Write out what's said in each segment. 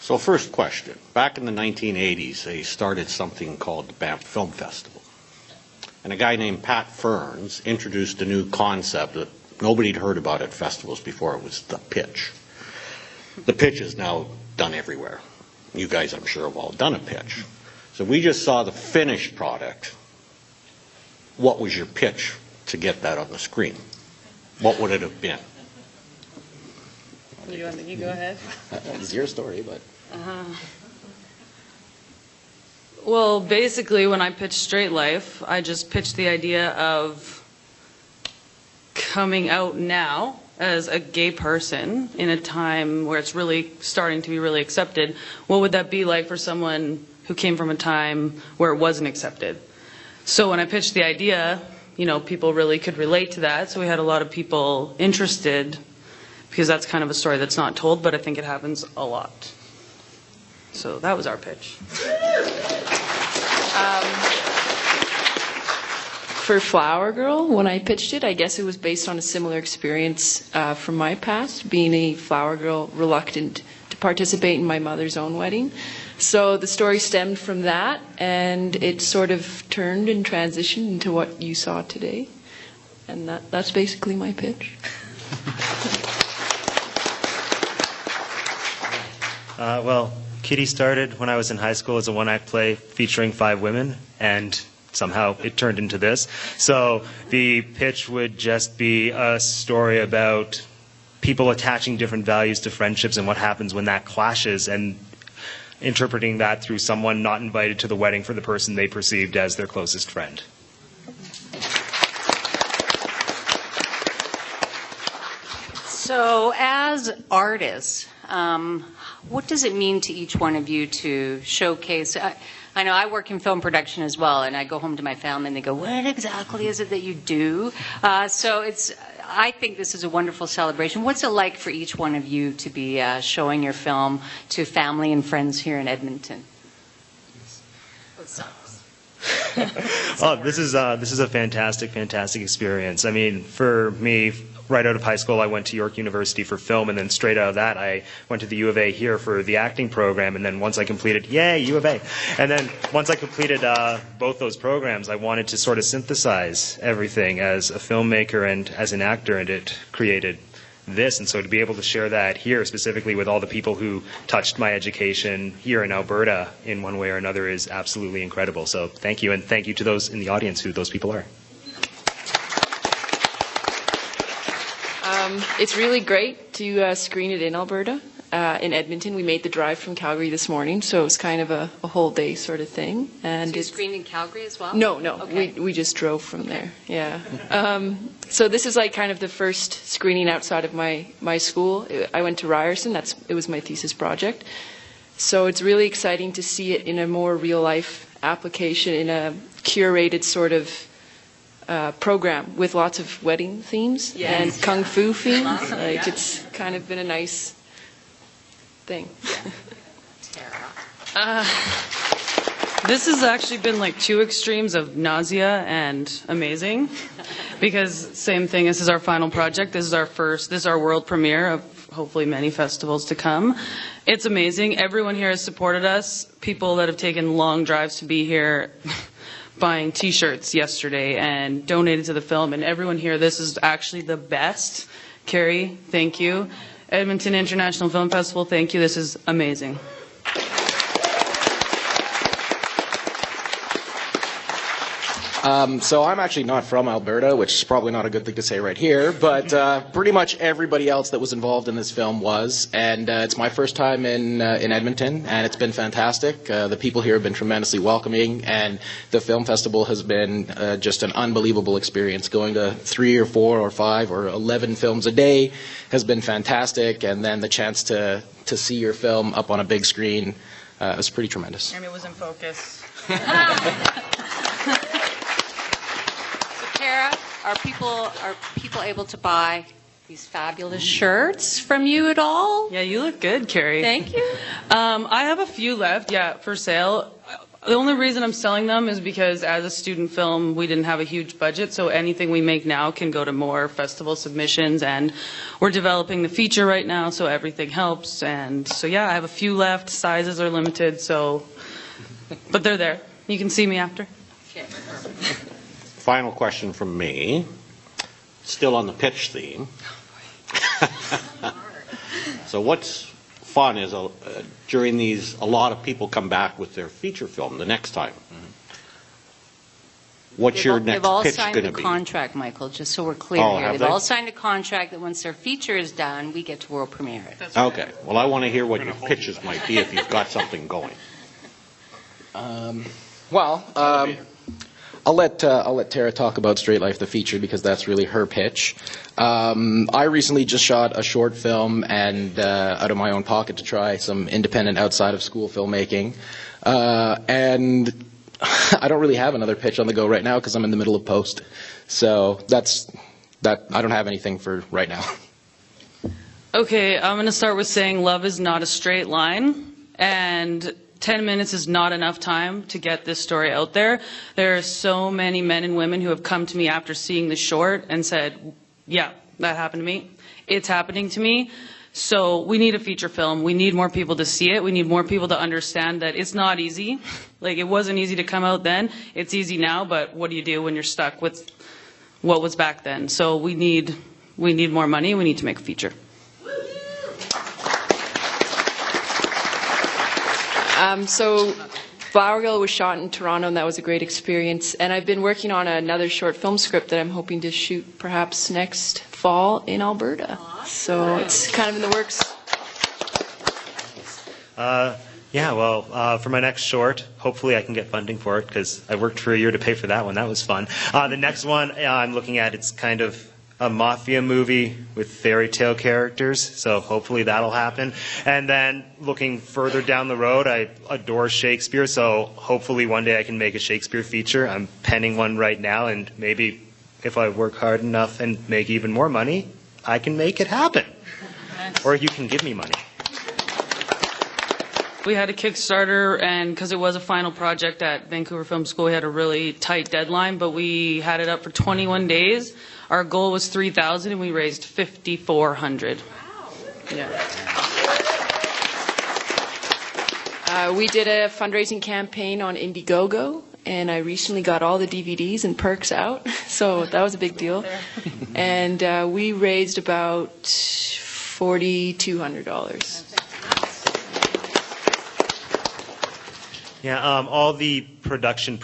So first question, back in the 1980s, they started something called the Banff Film Festival. And a guy named Pat Ferns introduced a new concept that nobody had heard about at festivals before. It was the pitch. The pitch is now done everywhere. You guys, I'm sure, have all done a pitch. So we just saw the finished product. What was your pitch to get that on the screen? What would it have been? You go ahead. It's your story, but... Well, basically, when I pitched Straight Life, I just pitched the idea of coming out now as a gay person in a time where it's really starting to be really accepted. What would that be like for someone who came from a time where it wasn't accepted? So when I pitched the idea, you know, people really could relate to that. So we had a lot of people interested, because that's kind of a story that's not told, but I think it happens a lot. So that was our pitch. For Flower Girl, when I pitched it, I guess it was based on a similar experience from my past, being a flower girl reluctant to participate in my mother's own wedding. So the story stemmed from that, and it sort of turned and transitioned into what you saw today. And that's basically my pitch. Well, Kitty started when I was in high school as a one-act play featuring 5 women, and somehow it turned into this. So the pitch would just be a story about people attaching different values to friendships and what happens when that clashes, and interpreting that through someone not invited to the wedding for the person they perceived as their closest friend. So as artists, what does it mean to each one of you to showcase? I know I work in film production as well, and I go home to my family and they go, what exactly is it that you do? So I think this is a wonderful celebration. What's it like for each one of you to be showing your film to family and friends here in Edmonton? Oh, this is a fantastic experience. I mean, for me, right out of high school, I went to York University for film, and then straight out of that, I went to the U of A here for the acting program, and then once I completed, yay, U of A! And then once I completed both those programs, I wanted to sort of synthesize everything as a filmmaker and as an actor, and it created this. And so to be able to share that here, specifically with all the people who touched my education here in Alberta in one way or another, is absolutely incredible. So thank you, and thank you to those in the audience who those people are. It's really great to screen it in Alberta. In Edmonton, we made the drive from Calgary this morning, so it was kind of a whole day sort of thing. And so you screened in Calgary as well? No, okay. we just drove from there. Yeah. So this is like kind of the first screening outside of my school. I went to Ryerson. It was my thesis project. So it's really exciting to see it in a more real life application, in a curated sort of program with lots of wedding themes and kung fu themes. Like it's kind of been a nice thing. This has actually been like 2 extremes of nausea and amazing, because same thing, this is our final project. This is our world premiere of hopefully many festivals to come. It's amazing. Everyone here has supported us. People that have taken long drives to be here, buying t-shirts yesterday and donated to the film, and everyone here, this is actually the best. KERRIE, thank you. Edmonton International Film Festival, thank you. This is amazing. So I'm actually not from Alberta, which is probably not a good thing to say right here, but pretty much everybody else that was involved in this film was, and it's my first time in Edmonton, and it's been fantastic. The people here have been tremendously welcoming, and the film festival has been just an unbelievable experience. Going to 3 or 4 or 5 or 11 films a day has been fantastic, and then the chance to see your film up on a big screen was pretty tremendous. And it was in focus. Are people able to buy these fabulous shirts from you at all? Yeah, you look good, KERRIE. Thank you. I have a few left, for sale. The only reason I'm selling them is because as a student film, we didn't have a huge budget, so anything we make now can go to more festival submissions, and we're developing the feature right now, so everything helps. And so yeah, I have a few left. Sizes are limited, so, but they're there. You can see me after. Final question from me, still on the pitch theme. So what's fun is during these, a lot of people come back with their feature film the next time. What's your next pitch going to be? They've all signed a contract, Michael, just so we're clear Oh, here. have They've they? all signed a contract that once their feature is done, we get to world premiere it. Okay, well, I want to hear what your pitches might be if you've got something going. I'll let Tara talk about Straight Life, the feature, because that's really her pitch. I recently just shot a short film and out of my own pocket to try some independent outside of school filmmaking. And I don't really have another pitch on the go right now because I'm in the middle of post. So that's that. I don't have anything for right now. Okay, I'm going to start with saying love is not a straight line, and 10 minutes is not enough time to get this story out there. There are so many men and women who have come to me after seeing the short and said, yeah, that happened to me. It's happening to me. So we need a feature film. We need more people to see it. We need more people to understand that it's not easy. Like, it wasn't easy to come out then. It's easy now, but what do you do when you're stuck with what was back then? So we need more money. We need to make a feature. So Flower Girl was shot in Toronto, and that was a great experience. And I've been working on another short film script that I'm hoping to shoot perhaps next fall in Alberta. So it's kind of in the works. For my next short, hopefully I can get funding for it because I worked for a year to pay for that one. That was fun. The next one I'm looking at, it's kind of a mafia movie with fairy tale characters, so hopefully that'll happen. And then looking further down the road, I adore Shakespeare, so hopefully one day I can make a Shakespeare feature. I'm penning one right now, and maybe if I work hard enough and make even more money, I can make it happen. Or you can give me money. We had a Kickstarter, and because it was a final project at Vancouver Film School, we had a really tight deadline, but we had it up for 21 days. Our goal was 3,000, and we raised 5,400. Wow. Yeah. We did a fundraising campaign on Indiegogo, and I recently got all the DVDs and perks out, so that was a big deal. And we raised about $4,200. Yeah, all the pre-production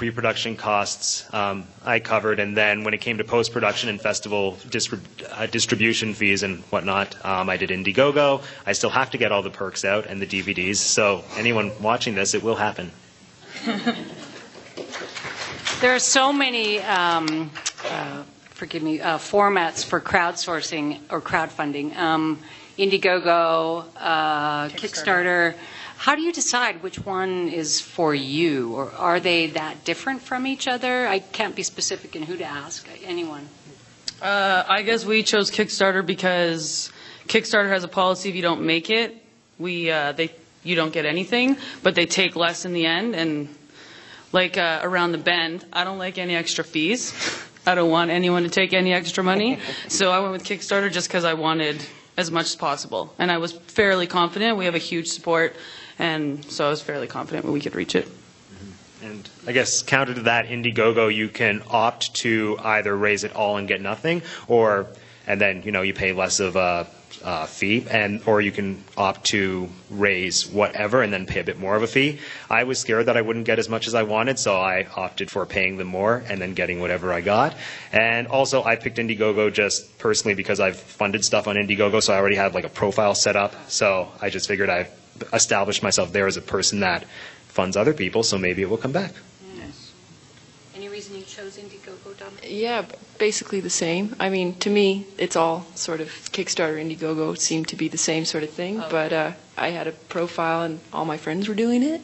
costs I covered, and then when it came to post-production and festival distribution fees and whatnot, I did Indiegogo. I still have to get all the perks out and the DVDs, so anyone watching this, it will happen. There are so many, formats for crowdsourcing or crowdfunding. Indiegogo, Kickstarter. How do you decide which one is for you, or are they that different from each other? I can't be specific in who to ask. Anyone? I guess we chose Kickstarter because Kickstarter has a policy: if you don't make it, you don't get anything, but they take less in the end. And like Around the Bend, I don't like any extra fees. I don't want anyone to take any extra money, so I went with Kickstarter just because I wanted as much as possible, and I was fairly confident. We have a huge support. And so I was fairly confident we could reach it. And I guess counter to that, Indiegogo, you can opt to either raise it all and get nothing, and then you pay less of a fee, or you can opt to raise whatever and then pay a bit more of a fee. I was scared that I wouldn't get as much as I wanted, so I opted for paying them more and then getting whatever I got. And also, I picked Indiegogo just personally because I've funded stuff on Indiegogo, so I already had like a profile set up. So I just figured I've established myself there as a person that funds other people, so maybe it will come back. Yes. Any reason you chose Indiegogo, Dominic? Yeah, basically the same. I mean, to me, it's all sort of Kickstarter, Indiegogo seem to be the same sort of thing, but I had a profile and all my friends were doing it,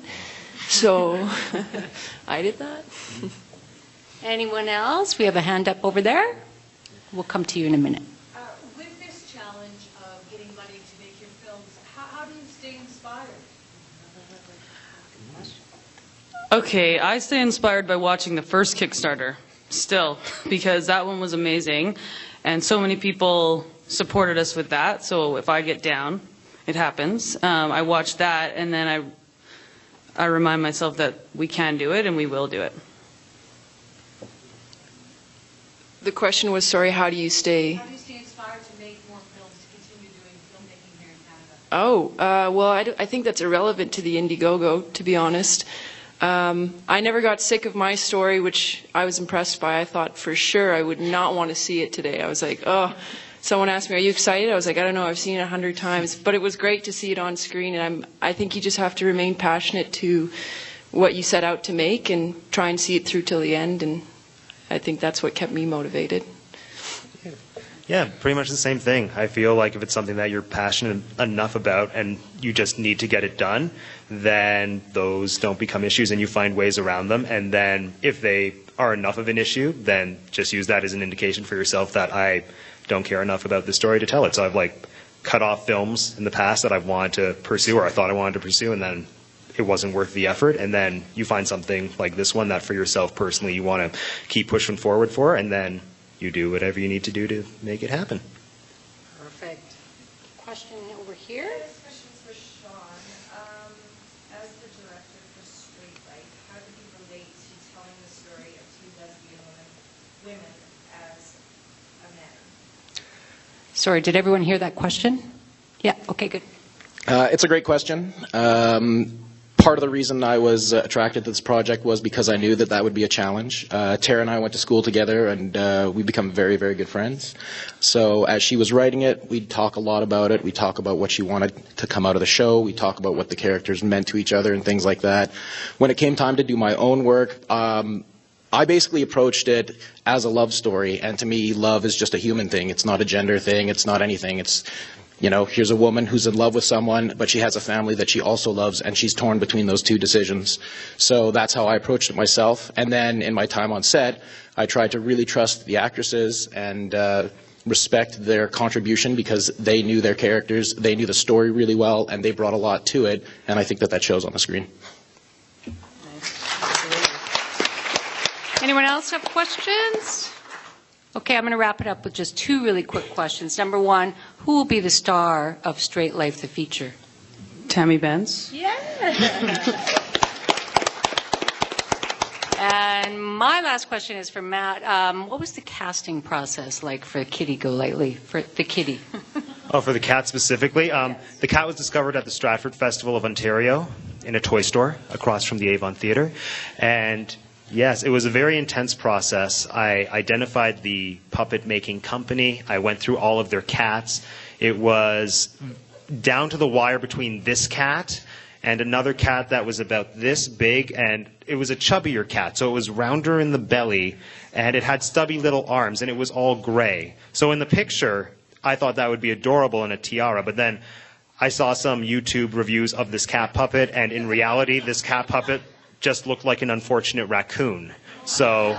so I did that. Anyone else? We have a hand up over there. We'll come to you in a minute. With this challenge of getting money to make your films, how do you stay inspired? Okay, I stay inspired by watching the first Kickstarter, still, because that one was amazing, and so many people supported us with that, so if I get down, it happens. I watch that, and then I remind myself that we can do it, and we will do it. The question was, sorry, how do you stay? How do you stay inspired to make more films, to continue doing filmmaking here in Canada? Well, I think that's irrelevant to the Indiegogo, to be honest. I never got sick of my story, which I was impressed by. I thought for sure I would not want to see it today. I was like, oh, someone asked me, are you excited? I was like, I don't know, I've seen it 100 times. But it was great to see it on screen, and I think you just have to remain passionate to what you set out to make and try and see it through till the end, and I think that's what kept me motivated. Yeah, pretty much the same thing. I feel like if it's something that you're passionate enough about and you just need to get it done, then those don't become issues and you find ways around them. And then if they are enough of an issue, then just use that as an indication for yourself that I don't care enough about this story to tell it. So I've cut off films in the past that I've wanted to pursue or I thought I wanted to pursue, and then it wasn't worth the effort. And then you find something like this one that for yourself personally you want to keep pushing forward for, and then you do whatever you need to do to make it happen. Perfect. Question over here? This question's for Sean. As the director for Straight Life, how did you relate to telling the story of two lesbian women as a man? Sorry, did everyone hear that question? Yeah, okay, good. It's a great question. Part of the reason I was attracted to this project was because I knew that that would be a challenge. Tara and I went to school together, and we become very, very good friends. So as she was writing it, we'd talk a lot about it. We'd talk about what she wanted to come out of the show. We'd talk about what the characters meant to each other and things like that. When it came time to do my own work, I basically approached it as a love story, and to me, love is just a human thing. It's not a gender thing. It's not anything. It's, you know, here's a woman who's in love with someone, but she has a family that she also loves, and she's torn between those two decisions. So that's how I approached it myself. And then in my time on set, I tried to really trust the actresses and respect their contribution because they knew their characters, they knew the story really well, and they brought a lot to it, and I think that that shows on the screen. Anyone else have questions? Okay, I'm going to wrap it up with just two really quick questions. Number one, who will be the star of Straight Life, the feature? Tammy Benz. Yeah. And my last question is for Matt. What was the casting process like for Kitty Golightly, for the kitty? Oh, for the cat specifically? The cat was discovered at the Stratford Festival of Ontario in a toy store across from the Avon Theatre. And yes, it was a very intense process. I identified the puppet-making company. I went through all of their cats. It was down to the wire between this cat and another cat that was about this big, and it was a chubbier cat, so it was rounder in the belly, and it had stubby little arms, and it was all gray. So in the picture, I thought that would be adorable in a tiara, but then I saw some YouTube reviews of this cat puppet, and in reality, this cat puppet just looked like an unfortunate raccoon. So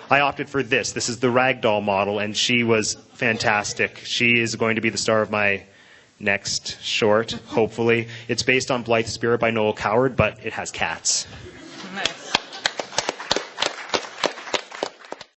I opted for this. This is the ragdoll model, and she was fantastic. She is going to be the star of my next short, hopefully. It's based on Blythe Spirit by Noel Coward, but it has cats.